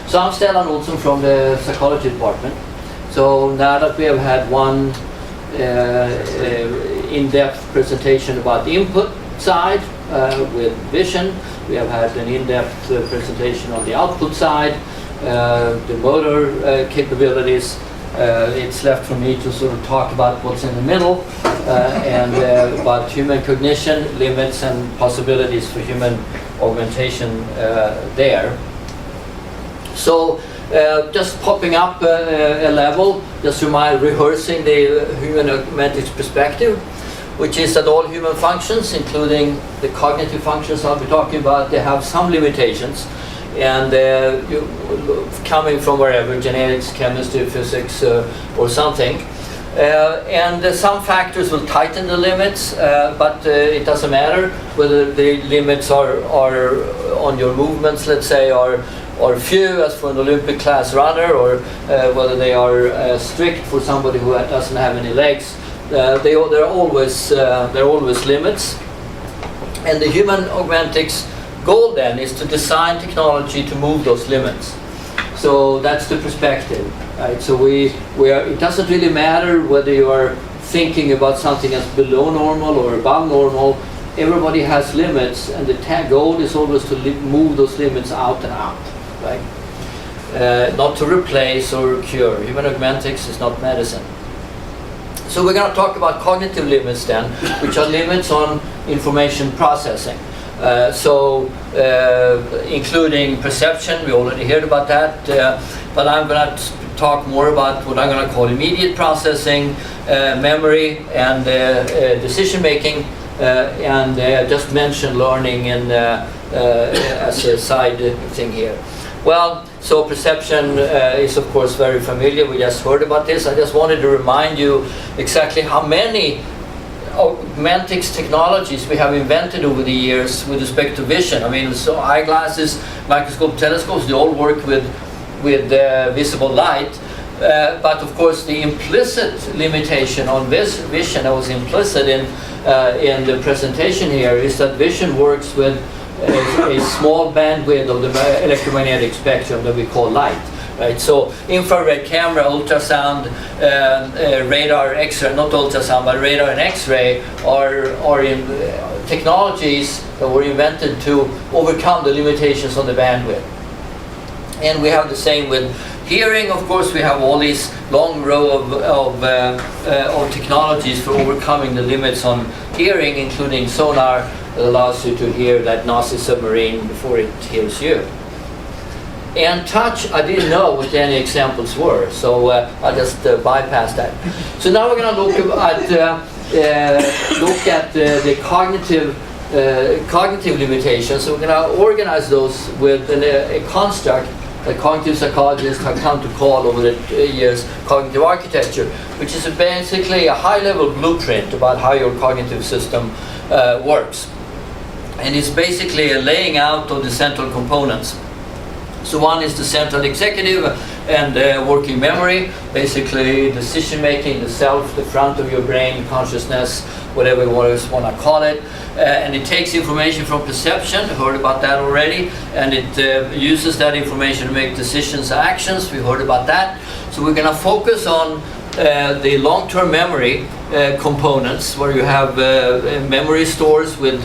So I'm Stellan Olsson from the psychology department. So now that we have had one in-depth presentation about the input side with vision, we have had an in-depth presentation on the output side, the motor capabilities. It's left for me to sort of talk about what's in the middle and about human cognition, limits and possibilities for human augmentation there. So just popping up a level, just rehearsing the human augmentics perspective, which is that all human functions, including the cognitive functions I'll be talking about, they have some limitations. And coming from wherever, genetics, chemistry, physics, or something. And some factors will tighten the limits, but it doesn't matter whether the limits are on your movements, let's say, are few, as for an Olympic class runner, or whether they are strict for somebody who doesn't have any legs. There are always limits. And the human augmentics goal then is to design technology to move those limits. So that's the perspective, right? So it doesn't really matter whether you are thinking about something that's below normal or above normal. Everybody has limits, and the goal is always to move those limits out and out, right? Not to replace or cure. Human augmentics is not medicine. So we're going to talk about cognitive limits then, which are limits on information processing. Including perception, we already heard about that, but I'm going to talk more about what I'm going to call immediate processing, memory, and decision making, and just mention learning and as a side thing here. Well, so perception is of course very familiar. We just heard about this. I just wanted to remind you exactly how many augmentics technologies we have invented over the years with respect to vision. I mean, so eyeglasses, microscope, telescopes, they all work with visible light. But of course, the implicit limitation on vision that was implicit in the presentation here is that vision works with a small bandwidth of the electromagnetic spectrum that we call light. Right, so infrared camera, ultrasound, radar, X-ray, not ultrasound, but radar and X-ray are in technologies that were invented to overcome the limitations on the bandwidth. And we have the same with hearing. Of course, we have all these long row of technologies for overcoming the limits on hearing, including sonar that allows you to hear that Nazi submarine before it hears you. And touch, I didn't know what any examples were, so I'll just bypass that. So now we're going to look at the cognitive limitations. So we're going to organize those with a construct that cognitive psychologists have come to call over the years cognitive architecture, which is basically a high-level blueprint about how your cognitive system works. And it's basically a laying out of the central components. So one is the central executive and working memory, basically decision making, the self, the front of your brain, consciousness, whatever you want to call it. And it takes information from perception, heard about that already, and it uses that information to make decisions, actions, we heard about that. So we're going to focus on the long-term memory components, where you have memory stores with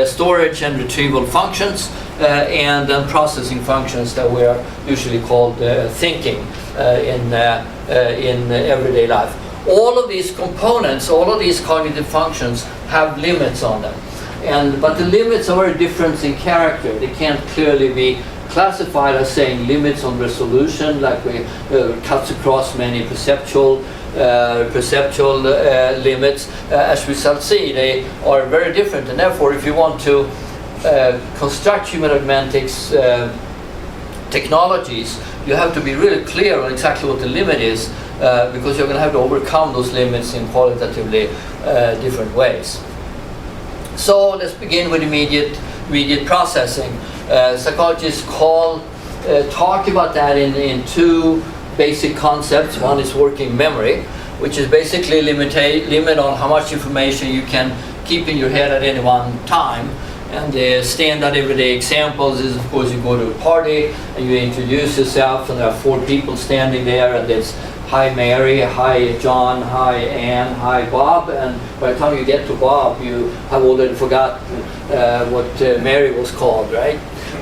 storage and retrieval functions, and then processing functions that we are usually called thinking in everyday life. All of these components, all of these cognitive functions have limits on them, but the limits are very different in character. They can't clearly be classified as saying limits on resolution, like we cuts across many perceptual limits. As we shall see, they are very different, and therefore, if you want to construct human augmentics technologies, you have to be really clear on exactly what the limit is, because you're going to have to overcome those limits in qualitatively different ways. So let's begin with immediate processing. Psychologists talk about that in two basic concepts. One is working memory, which is basically limit on how much information you can keep in your head at any one time. And the standard everyday examples is, of course, you go to a party and you introduce yourself, and there are 4 people standing there, and it's hi Mary, hi John, hi Anne, hi Bob, and by the time you get to Bob, you have already forgotten what Mary was called, right?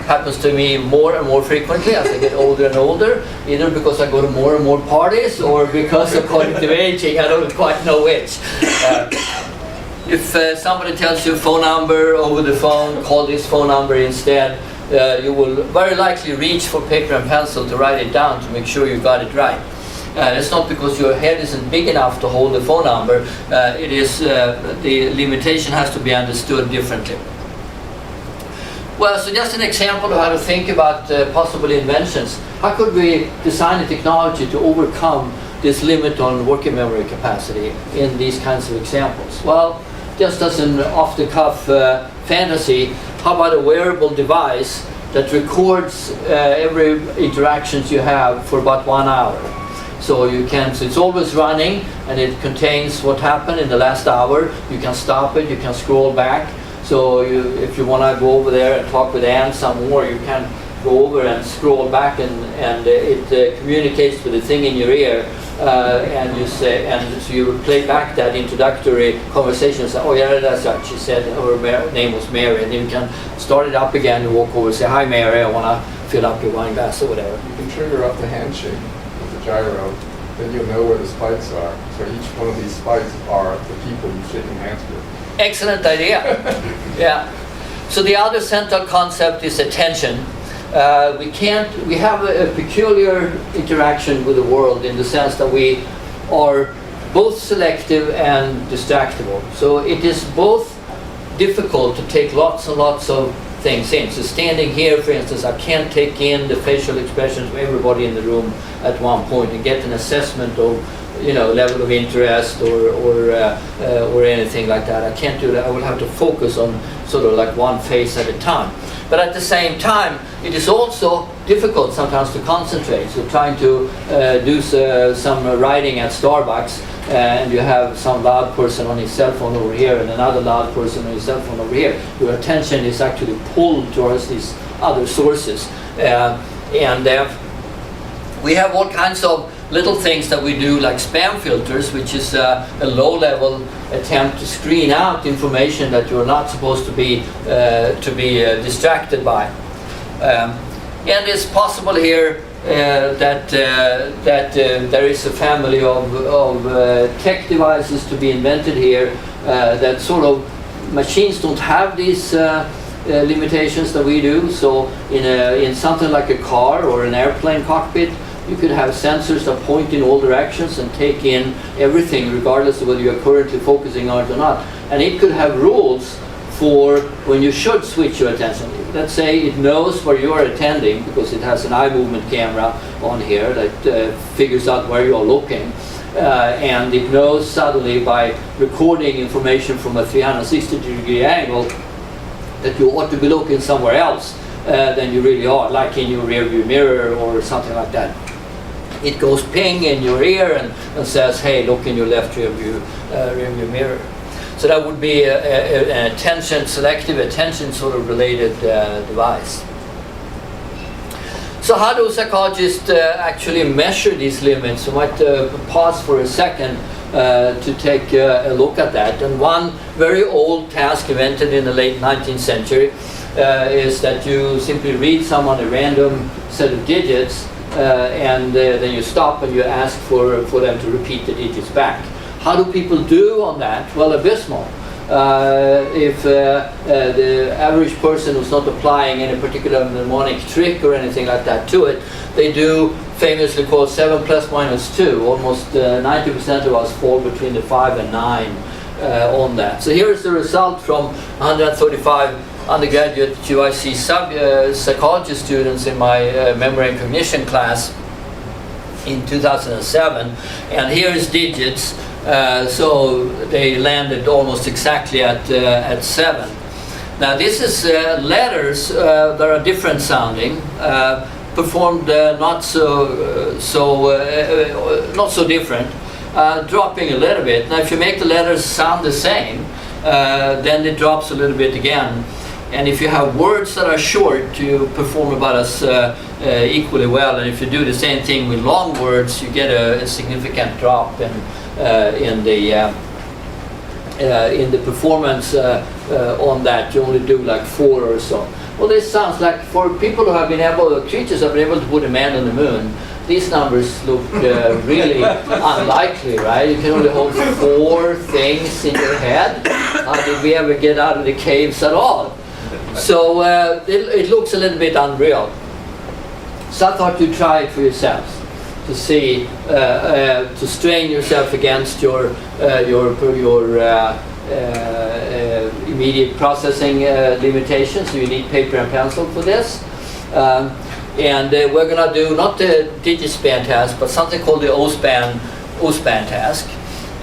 Happens to me more and more frequently as I get older and older, either because I go to more and more parties or because according to aging, I don't quite know which. If somebody tells you a phone number over the phone, call this phone number instead, you will very likely reach for paper and pencil to write it down to make sure you got it right. It's not because your head isn't big enough to hold the phone number, it is the limitation has to be understood differently. Well, so just an example of how to think about possible inventions. How could we design a technology to overcome this limit on working memory capacity in these kinds of examples? Well, just as an off-the-cuff fantasy, how about a wearable device that records every interactions you have for about 1 hour? So it's always running, and it contains what happened in the last hour. You can stop it, you can scroll back. So if you want to go over there and talk with Anne some more, you can go over and scroll back, and it communicates with the thing in your ear, and you say, and so you play back that introductory conversation and say, oh yeah, that's right, she said her name was Mary, and then you can start it up again and walk over and say, hi Mary, I want to fill up your wine glass or whatever. You can trigger up the handshake with the gyro, then you'll know where the spikes are. So each one of these spikes are the people you're shaking hands with. Excellent idea. Yeah. So the other central concept is attention. We have a peculiar interaction with the world in the sense that we are both selective and distractible. So it is both difficult to take lots and lots of things in. So standing here, for instance, I can't take in the facial expressions of everybody in the room at one point and get an assessment of level of interest or anything like that. I can't do that. I will have to focus on sort of like one face at a time. But at the same time, it is also difficult sometimes to concentrate. So trying to do some writing at Starbucks, and you have some loud person on his cell phone over here and another loud person on his cell phone over here. Your attention is actually pulled towards these other sources. We have all kinds of little things that we do, like spam filters, which is a low-level attempt to screen out information that you're not supposed to be distracted by. And it's possible here that there is a family of tech devices to be invented here that sort of machines don't have these limitations that we do. So in something like a car or an airplane cockpit, you could have sensors that point in all directions and take in everything regardless of whether you're currently focusing on it or not. And it could have rules for when you should switch your attention. Let's say it knows where you are attending because it has an eye movement camera on here that figures out where you're looking. And it knows suddenly by recording information from a 360-degree angle that you ought to be looking somewhere else than you really are, like in your rearview mirror or something like that. It goes ping in your ear and says, hey, look in your left rearview mirror. So that would be an selective attention sort of related device. So how do psychologists actually measure these limits? You might pause for a second to take a look at that. And one very old task invented in the late 19th century is that you simply read someone a random set of digits and then you stop and you ask for them to repeat the digits back. How do people do on that? Well, abysmal. If the average person who's not applying any particular mnemonic trick or anything like that to it, they do famously called 7 plus minus 2. Almost 90% of us fall between the 5 and 9 on that. So here's the result from 135 undergraduate UIC psychology students in my memory and cognition class in 2007. And here's digits. So they landed almost exactly at 7. Now this is letters that are different sounding, performed not so different, dropping a little bit. Now if you make the letters sound the same, then it drops a little bit again. And if you have words that are short, you perform about as equally well. And if you do the same thing with long words, you get a significant drop in the performance on that. You only do like 4 or so. Well, this sounds like, for people who have been able, creatures have been able to put a man on the moon, these numbers look really unlikely, right? You can only hold 4 things in your head. How did we ever get out of the caves at all? So it looks a little bit unreal. So I thought you'd try it for yourselves to see, to strain yourself against your immediate processing limitations. So you need paper and pencil for this. And we're going to do not the DigiSpan task, but something called the O-span task.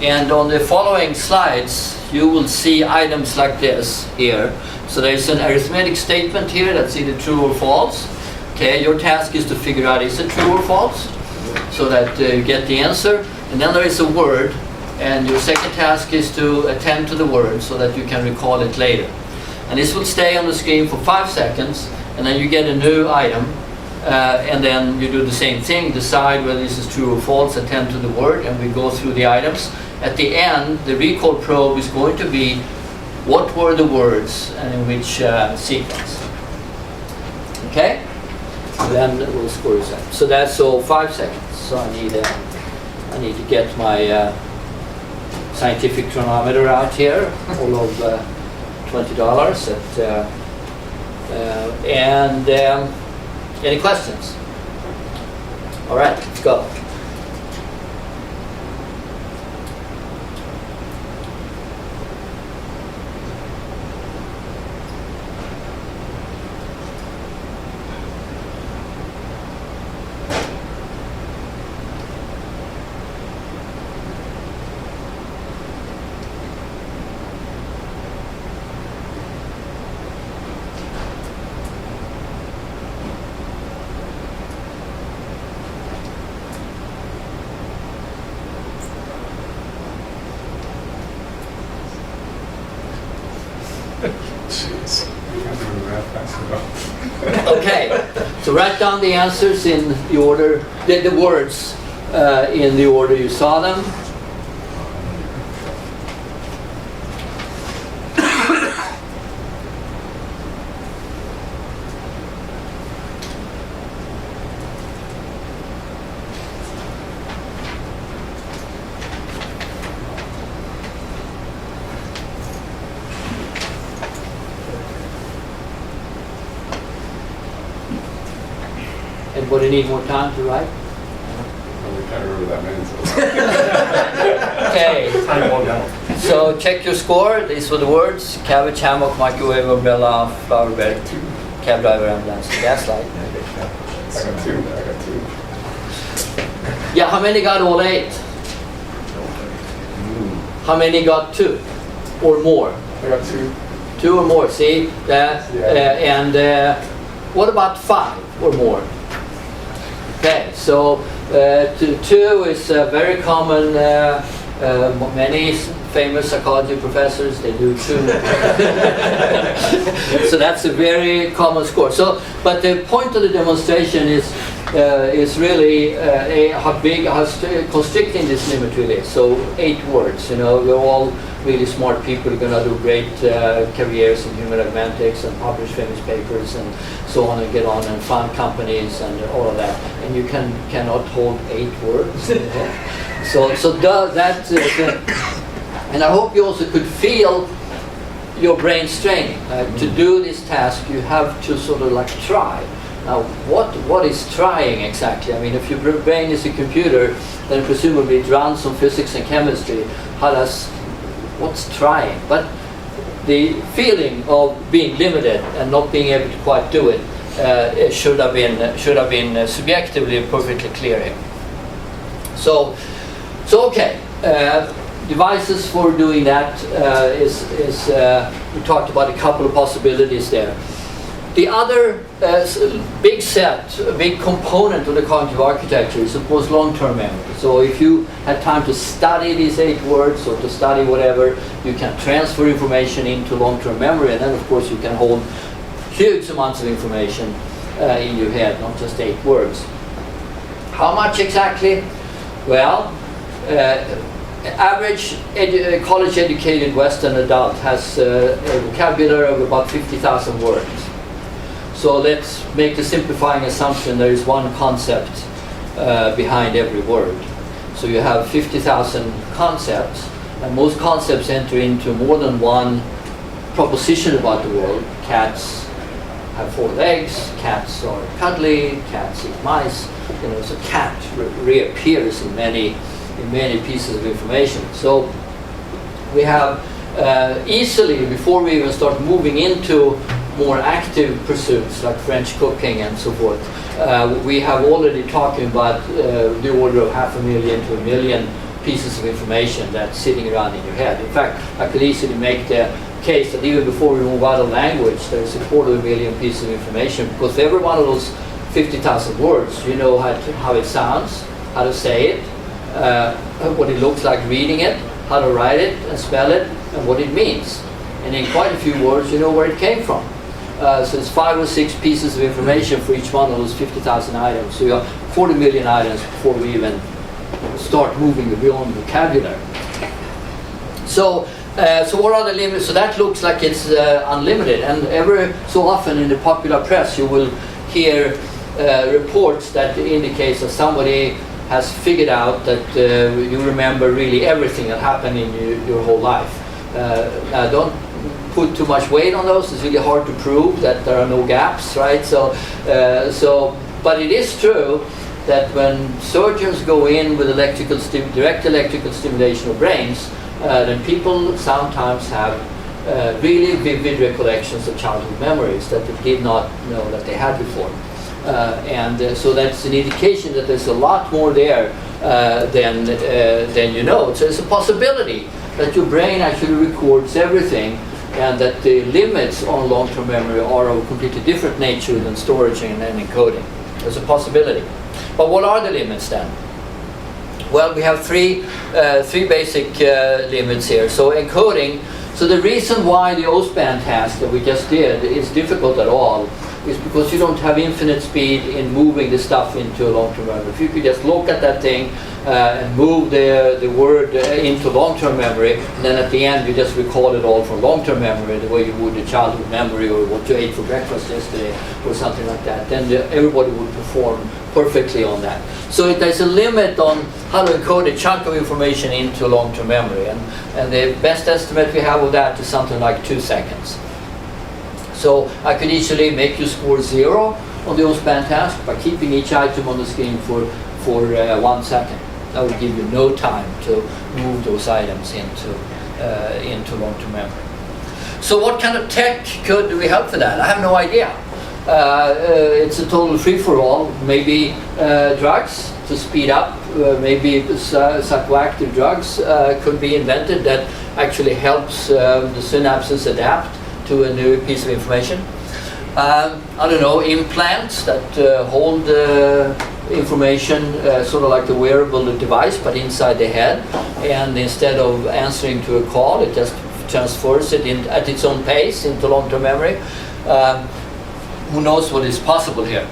And on the following slides, you will see items like this here. So there's an arithmetic statement here that's either true or false. Okay, your task is to figure out, is it true or false, so that you get the answer. And then there is a word, and your second task is to attend to the word so that you can recall it later. And this will stay on the screen for 5 seconds, and then you get a new item, and then you do the same thing, decide whether this is true or false, attend to the word, and we go through the items. At the end, the recall probe is going to be what were the words and in which sequence. Okay? And then we'll score yourself. So that's all 5 seconds. So I need to get my scientific chronometer out here, all of $20. And any questions? All right, let's go. Jeez, I can't do the math fast enough. Okay, so write down the answers in the order, the words in the order you saw them. Anybody need more time to write? I can't remember that many. Okay. So check your score. These were the words: cabbage, hammock, microwave, umbrella, flower bed, cab driver, ambulance, gaslight. I got 2. Yeah, how many got all 8? How many got 2 or more? I got 2. 2 or more, see? And what about 5 or more? Okay, so 2 is very common. Many famous psychology professors, they do 2. So that's a very common score. So, but the point of the demonstration is really how constricting this limit really is. So 8 words. You know, we're all really smart people. You're going to do great careers in human mathematics and publish famous papers and so on, and get on and found companies and all of that. And you cannot hold 8 words. So that, and I hope you also could feel your brain straining. To do this task, you have to sort of like try. Now, what is trying exactly? I mean, if your brain is a computer, then presumably it runs on physics and chemistry. What's trying? But the feeling of being limited and not being able to quite do it, it should have been subjectively perfectly clear here. So okay. Devices for doing that is we talked about a couple of possibilities there. The other big component of the cognitive architecture is, of course, long-term memory. So if you had time to study these 8 words or to study whatever, you can transfer information into long-term memory, and then, of course, you can hold huge amounts of information in your head, not just 8 words. How much exactly? Well, average college-educated Western adult has a vocabulary of about 50,000 words. So let's make the simplifying assumption there is one concept behind every word. So you have 50,000 concepts, and most concepts enter into more than one proposition about the world. Cats have 4 legs, cats are cuddly, cats eat mice. So cat reappears in many pieces of information. So we have easily, before we even start moving into more active pursuits like French cooking and so forth, we have already talking about the order of 500,000 to 1 million pieces of information that's sitting around in your head. In fact, I could easily make the case that even before we move out of language, there's 250,000 pieces of information, because for every one of those 50,000 words, you know how it sounds, how to say it, what it looks like reading it, how to write it and spell it, and what it means. And in quite a few words, you know where it came from. So it's 5 or 6 pieces of information for each one of those 50,000 items. So you have 40 million items before we even start moving beyond vocabulary. So what are the limits? So that looks like it's unlimited. And every so often in the popular press, you will hear reports that indicates that somebody has figured out that you remember really everything that happened in your whole life. Now don't put too much weight on those. It's really hard to prove that there are no gaps, right? But it is true that when surgeons go in with direct electrical stimulation of brains, then people sometimes have really vivid recollections of childhood memories that they did not know that they had before. So that's an indication that there's a lot more there than you know. So it's a possibility that your brain actually records everything, and that the limits on long-term memory are of a completely different nature than storage and encoding. There's a possibility. But what are the limits then? Well, we have three basic limits here. So encoding. So the reason why the O-span task that we just did is difficult at all is because you don't have infinite speed in moving the stuff into a long-term memory. If you could just look at that thing and move the word into long-term memory, and then at the end you just recall it all from long-term memory the way you would a childhood memory or what you ate for breakfast yesterday or something like that, then everybody would perform perfectly on that. So there's a limit on how to encode a chunk of information into long-term memory, and the best estimate we have of that is something like 2 seconds. So I could easily make you score 0 on the O-span task by keeping each item on the screen for 1 second. That would give you no time to move those items into long-term memory. So what kind of tech could we help for that? I have no idea. It's a total free-for-all. Maybe drugs to speed up. Maybe psychoactive drugs could be invented that actually helps the synapses adapt to a new piece of information. I don't know, implants that hold information sort of like the wearable device but inside the head, and instead of answering to a call it just transfers it at its own pace into long-term memory. Who knows what is possible here.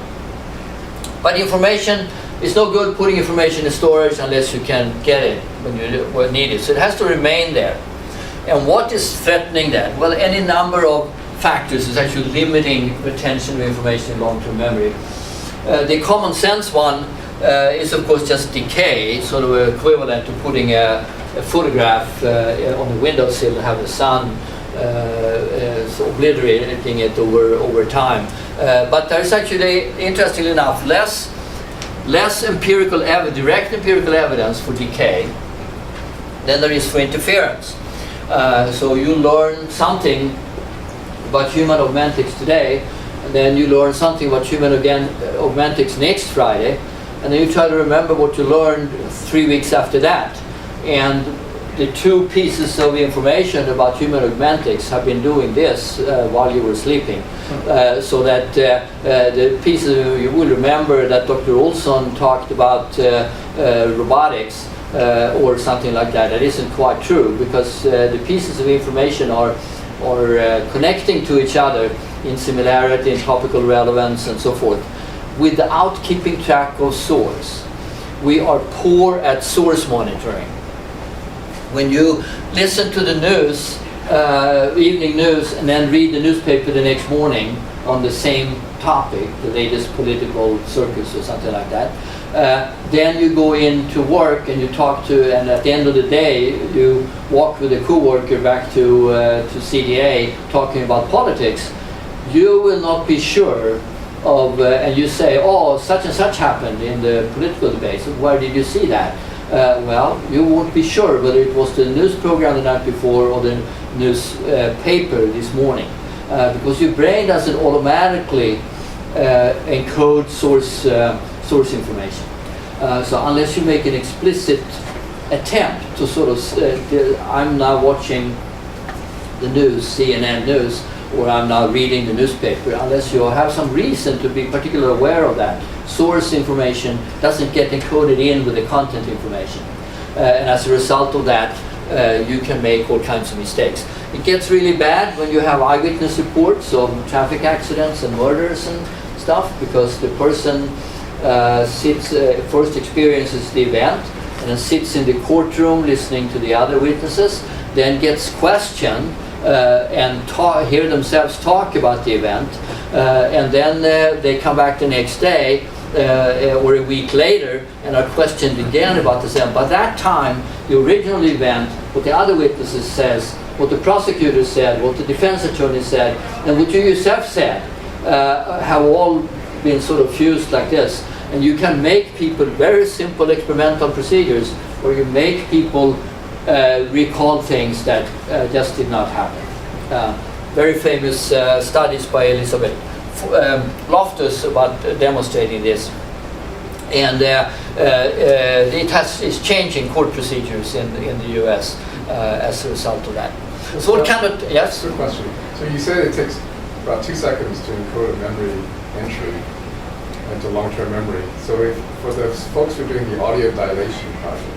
But information, it's no good putting information in storage unless you can get it when you need it. So it has to remain there. And what is threatening that? Well, any number of factors is actually limiting retention of information in long-term memory. The common sense one is of course just decay, sort of equivalent to putting a photograph on the windowsill and have the sun so obliterating it over time. But there's actually, interestingly enough, less direct empirical evidence for decay than there is for interference. So you learn something about human augmentics today, and then you learn something about human augmentics next Friday, and then you try to remember what you learned 3 weeks after that. And the two pieces of information about human augmentics have been doing this while you were sleeping. So that the pieces, you will remember that Dr. Olson talked about robotics or something like that. That isn't quite true, because the pieces of information are connecting to each other in similarity, in topical relevance, and so forth, without keeping track of source. We are poor at source monitoring. When you listen to the news, evening news, and then read the newspaper the next morning on the same topic, the latest political circus or something like that, then you go into work and you talk to, and at the end of the day, you walk with a co-worker back to CDA talking about politics. You will not be sure of, and you say, oh, such and such happened in the political debates. Where did you see that? Well, you won't be sure whether it was the news program the night before or the news paper this morning, because your brain doesn't automatically encode source information. So unless you make an explicit attempt to sort of, I'm now watching the news, CNN news, or I'm now reading the newspaper, unless you have some reason to be particularly aware of that, source information doesn't get encoded in with the content information. And as a result of that, you can make all kinds of mistakes. It gets really bad when you have eyewitness reports of traffic accidents and murders and stuff, because the person first experiences the event and then sits in the courtroom listening to the other witnesses, then gets questioned and hear themselves talk about the event, and then they come back the next day or a week later and are questioned again about the event. By that time, the original event, what the other witnesses says, what the prosecutor said, what the defense attorney said, and what you yourself said, have all been sort of fused like this. And you can make people very simple experimental procedures where you make people recall things that just did not happen. Very famous studies by Elizabeth Loftus about demonstrating this. And it's changing court procedures in the US as a result of that. So what kind of, yes? Good question. So you said it takes about 2 seconds to encode a memory entry into long-term memory. So if, for the folks who are doing the audio dilation project,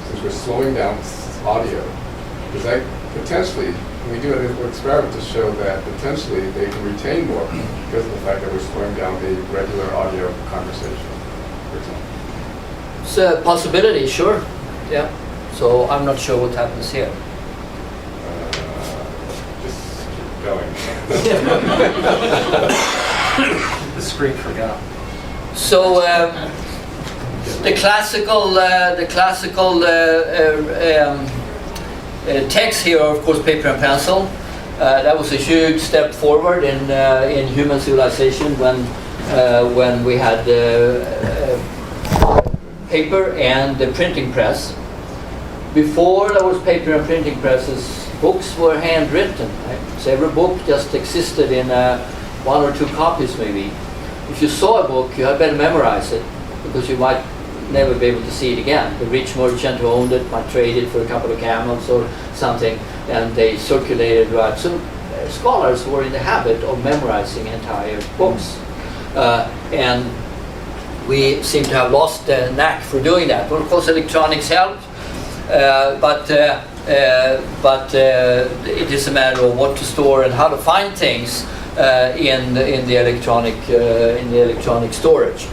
since we're slowing down audio, does that potentially, we do an experiment to show that potentially they can retain more because of the fact that we're slowing down the regular audio conversation, for example? It's a possibility, sure. Yeah. So I'm not sure what happens here. Just keep going. The screen forgot. So the classical text here are, of course, paper and pencil. That was a huge step forward in human civilization when we had paper and the printing press. Before there was paper and printing presses, books were handwritten. Right? So every book just existed in 1 or 2 copies, maybe. If you saw a book, you had better memorize it, because you might never be able to see it again. The rich merchant who owned it might trade it for a couple of camels or something, and they circulated right. So scholars were in the habit of memorizing entire books. And we seem to have lost the knack for doing that. Well, of course, electronics help, but it is a matter of what to store and how to find things in the electronic storage.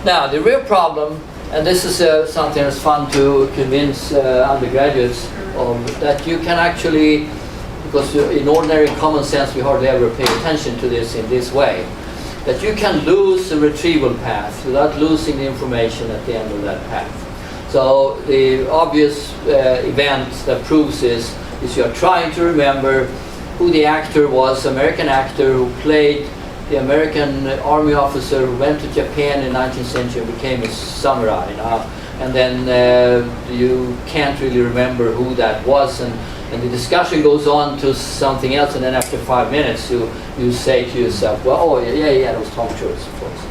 Now, the real problem, and this is something that's fun to convince undergraduates of, that you can actually, because in ordinary common sense we hardly ever pay attention to this in this way, that you can lose a retrieval path without losing the information at the end of that path. So the obvious event that proves this is you're trying to remember who the actor was, American actor who played the American army officer who went to Japan in the 19th century and became a samurai. And then you can't really remember who that was, and the discussion goes on to something else, and then after 5 minutes you say to yourself, well, oh yeah, that was Tom Cruise, of course.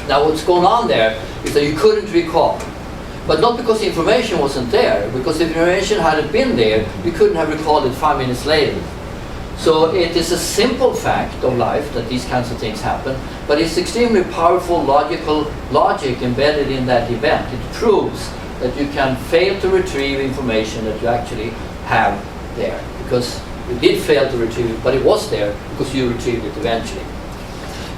Now what's going on there is that you couldn't recall. But not because the information wasn't there, because if the information hadn't been there, we couldn't have recalled it 5 minutes later. So it is a simple fact of life that these kinds of things happen, but it's extremely powerful logic embedded in that event. It proves that you can fail to retrieve information that you actually have there, because you did fail to retrieve it, but it was there because you retrieved it eventually.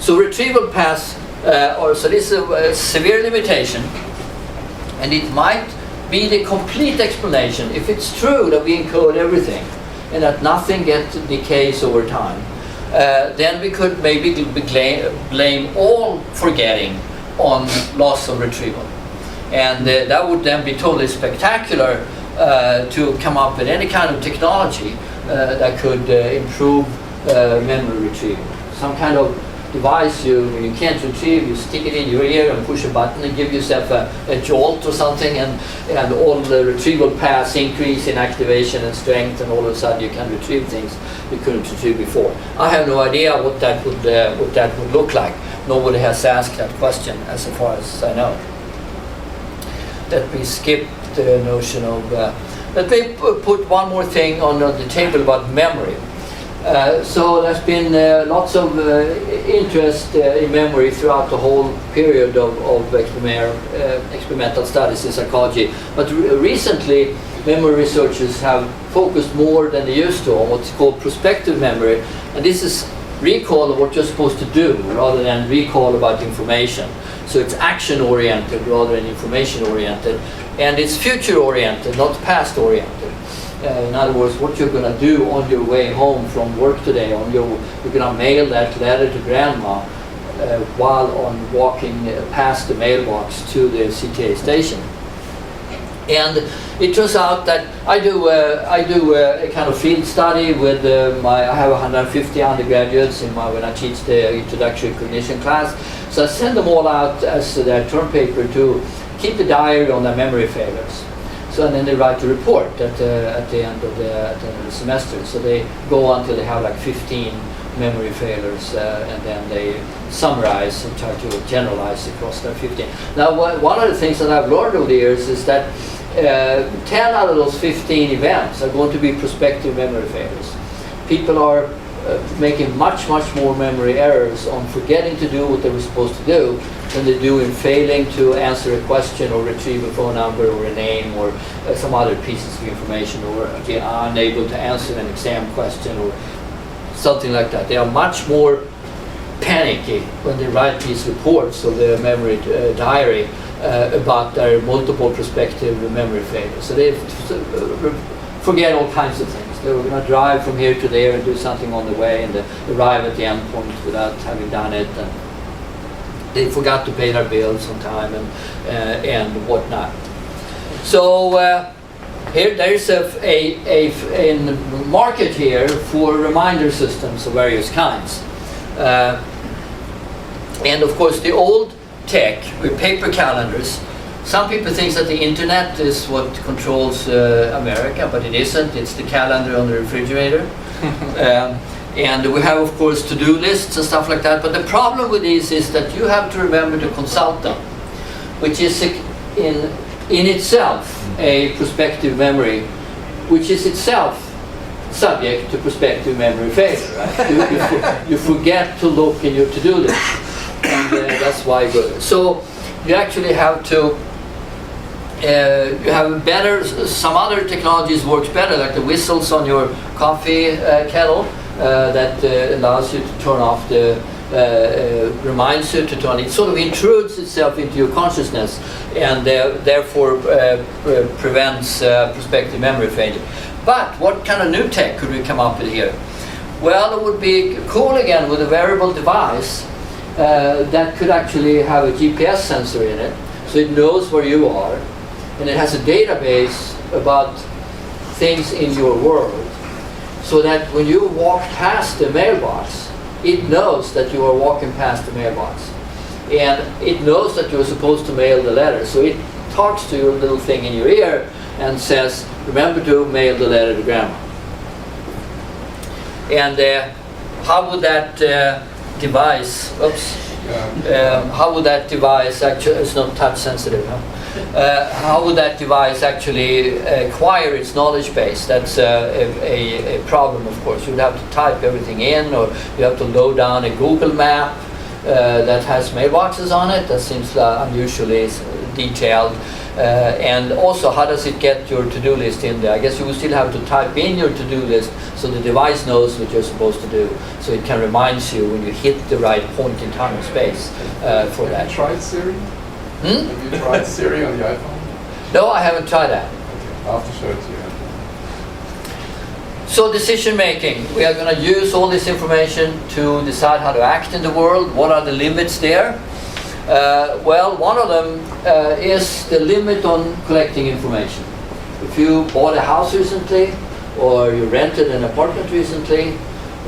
So retrieval paths, so this is a severe limitation, and it might be the complete explanation if it's true that we encode everything and that nothing decays over time. Then we could maybe blame all forgetting on loss of retrieval. And that would then be totally spectacular to come up with any kind of technology that could improve memory retrieval. Some kind of device you can't retrieve, you stick it in your ear and push a button and give yourself a jolt or something, and all the retrieval paths increase in activation and strength, and all of a sudden you can retrieve things you couldn't retrieve before. I have no idea what that would look like. Nobody has asked that question as far as I know. Let me skip the notion of... let me put one more thing on the table about memory. So there's been lots of interest in memory throughout the whole period of experimental studies in psychology. But recently, memory researchers have focused more than they used to on what's called prospective memory. And this is recall of what you're supposed to do rather than recall about information. So it's action-oriented rather than information-oriented. And it's future-oriented, not past-oriented. In other words, what you're going to do on your way home from work today, you're going to mail that letter to grandma while walking past the mailbox to the CTA station. And it turns out that I do a kind of field study with I have 150 undergraduates when I teach the introductory cognition class. So I send them all out as their term paper to keep a diary on their memory failures. So and then they write a report at the end of the semester. So they go until they have like 15 memory failures, and then they summarize and try to generalize across their 15. Now, one of the things that I've learned over the years is that 10 out of those 15 events are going to be prospective memory failures. People are making much more memory errors on forgetting to do what they were supposed to do than they do in failing to answer a question or retrieve a phone number or a name or some other pieces of information, or again, unable to answer an exam question or something like that. They are much more panicky when they write these reports of their memory diary about their multiple prospective memory failures. So they forget all kinds of things. They were going to drive from here to there and do something on the way, and they arrive at the end point without having done it. And they forgot to pay their bills on time and whatnot. So here there is a market here for reminder systems of various kinds. And of course the old tech with paper calendars, some people think that the internet is what controls America, but it isn't. It's the calendar on the refrigerator. And we have, of course, to-do lists and stuff like that. But the problem with these is that you have to remember to consult them, which is in itself a prospective memory, which is itself subject to prospective memory failure. Right? You forget to look in your to-do list, and that's why you go. So you actually have to. You have better. Some other technologies works better, like the whistles on your coffee kettle. That allows you to turn off reminds you to turn it. Sort of intrudes itself into your consciousness, and therefore prevents prospective memory failure. But what kind of new tech could we come up with here? Well, it would be cool again with a wearable device that could actually have a GPS sensor in it, so it knows where you are, and it has a database about things in your world. So that when you walk past the mailbox, it knows that you are walking past the mailbox. And it knows that you're supposed to mail the letter. So it talks to your little thing in your ear and says, remember to mail the letter to grandma. And how would that device, how would that device actually, it's not touch sensitive, huh? how would that device actually acquire its knowledge base? That's a problem, of course. You'd have to type everything in, or you have to load down a Google map that has mailboxes on it. That seems unusually detailed. And also, how does it get your to-do list in there? I guess you will still have to type in your to-do list so the device knows what you're supposed to do, so it can remind you when you hit the right point in time and space for that. Have you tried Siri? Have you tried Siri on the iPhone? No, I haven't tried that. Okay, I'll have to show it to you. So decision making, we are going to use all this information to decide how to act in the world. What are the limits there? Well, one of them is the limit on collecting information. If you bought a house recently, or you rented an apartment recently,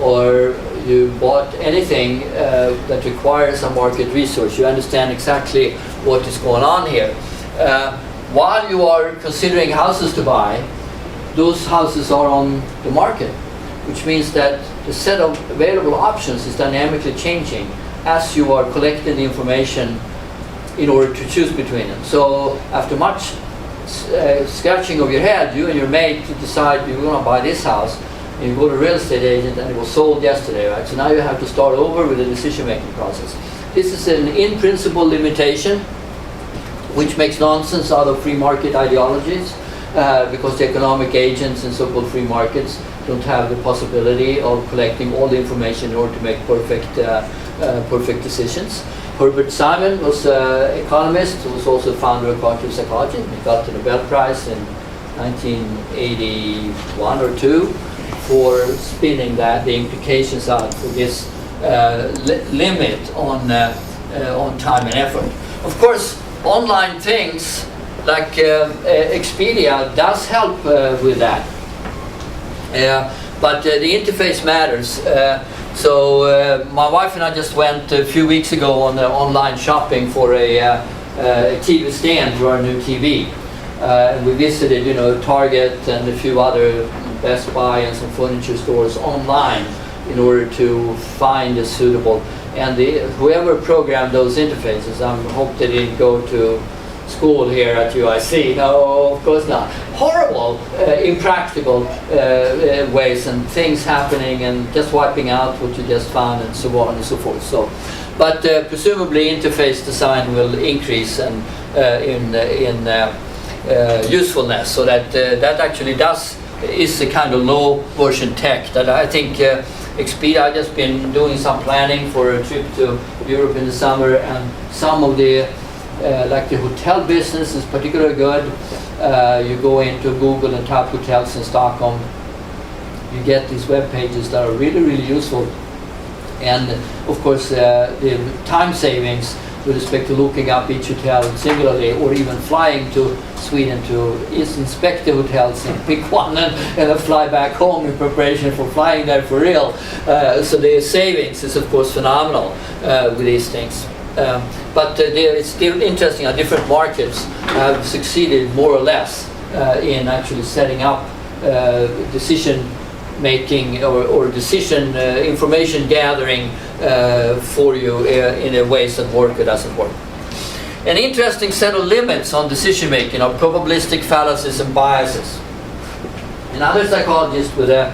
or you bought anything that requires a market research, you understand exactly what is going on here. While you are considering houses to buy, those houses are on the market, which means that the set of available options is dynamically changing as you are collecting the information in order to choose between them. So after much scratching of your head, you and your mate decide you're going to buy this house, and you go to a real estate agent and it was sold yesterday, right? So now you have to start over with the decision-making process. This is an in-principle limitation, which makes nonsense out of free market ideologies, because the economic agents in so-called free markets don't have the possibility of collecting all the information in order to make perfect decisions. Herbert Simon was an economist who was also founder of quantitative psychology. He got the Nobel Prize in 1981 or 2 for spinning the implications out for this limit on time and effort. Of course, online things like Expedia does help with that. But the interface matters. So my wife and I just went a few weeks ago on online shopping for a TV stand for our new TV. And we visited, Target and a few other Best Buy and some furniture stores online in order to find a suitable. And whoever programmed those interfaces, I hope they didn't go to school here at UIC. No, of course not. Horrible, impractical ways and things happening and just wiping out what you just found and so on and so forth. So, but presumably interface design will increase in usefulness, so that that actually is a kind of low version tech that I think Expedia. I've just been doing some planning for a trip to Europe in the summer, and some of the like the hotel business is particularly good. You go into Google and type hotels in Stockholm, you get these web pages that are really, really useful. And of course, the time savings with respect to looking up each hotel singularly, or even flying to Sweden to inspect the hotels and pick one and then fly back home in preparation for flying there for real. So the savings is of course phenomenal with these things. But it's still interesting how different markets have succeeded more or less in actually setting up decision making or decision information gathering for you in a ways that work or doesn't work. An interesting set of limits on decision making are probabilistic fallacies and biases. Another psychologist with a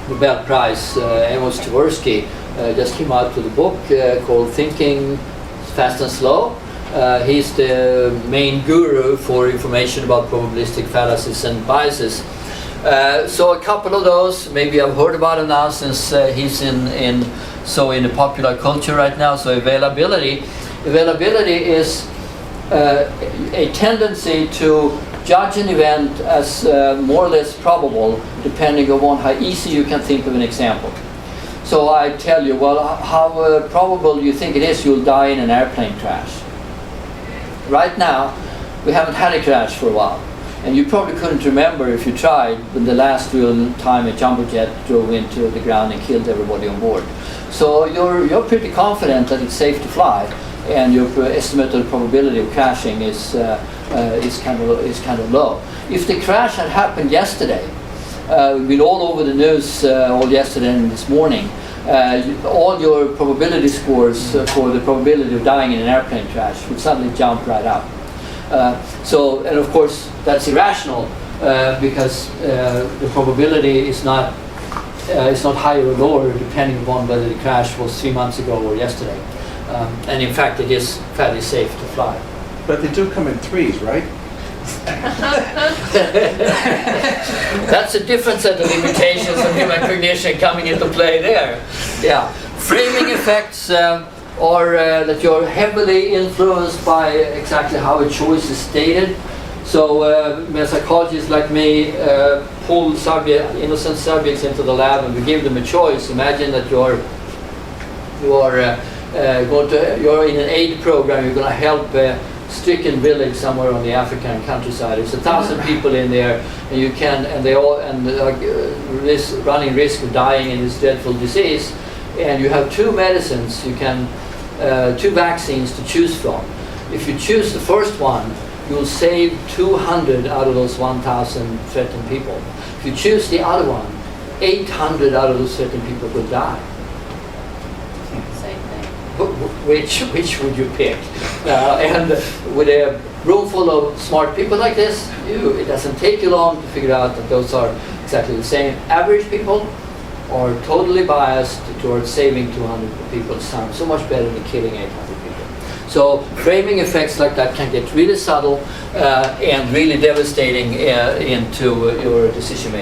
Nobel Prize, Amos Tversky, just came out with a book called Thinking Fast and Slow. He's the main guru for information about probabilistic fallacies and biases. So a couple of those, maybe I've heard about him now since he's in the popular culture right now. So availability is a tendency to judge an event as more or less probable, depending on how easy you can think of an example. So I tell you, well, how probable do you think it is you'll die in an airplane crash? Right now, we haven't had a crash for a while. And you probably couldn't remember if you tried when the last real time a jumbo jet drove into the ground and killed everybody on board. So you're pretty confident that it's safe to fly, and your estimated probability of crashing is kind of low. If the crash had happened yesterday, been all over the news all yesterday and this morning, all your probability scores for the probability of dying in an airplane crash would suddenly jump right up. And of course that's irrational because the probability is not higher or lower depending upon whether the crash was 3 months ago or yesterday. And in fact, it is fairly safe to fly. But they do come in threes, right? That's a different set of limitations of human cognition coming into play there. Yeah, framing effects are that you're heavily influenced by exactly how a choice is stated. So psychologists like me pull innocent subjects into the lab and we give them a choice. Imagine that you're in an aid program. You're going to help a stricken village somewhere on the African countryside. There's 1,000 people in there, and they all running risk of dying in this dreadful disease. And you have 2 medicines. You can 2 vaccines to choose from. If you choose the first one, you'll save 200 out of those 1,000 threatened people. If you choose the other one, 800 out of those threatened people will die. Same thing. Which would you pick? And with a room full of smart people like this, it doesn't take you long to figure out that those are exactly the same. Average people are totally biased towards saving 200 people. Sounds so much better than killing 800 people. So framing effects like that can get really subtle and really devastating into your decision making.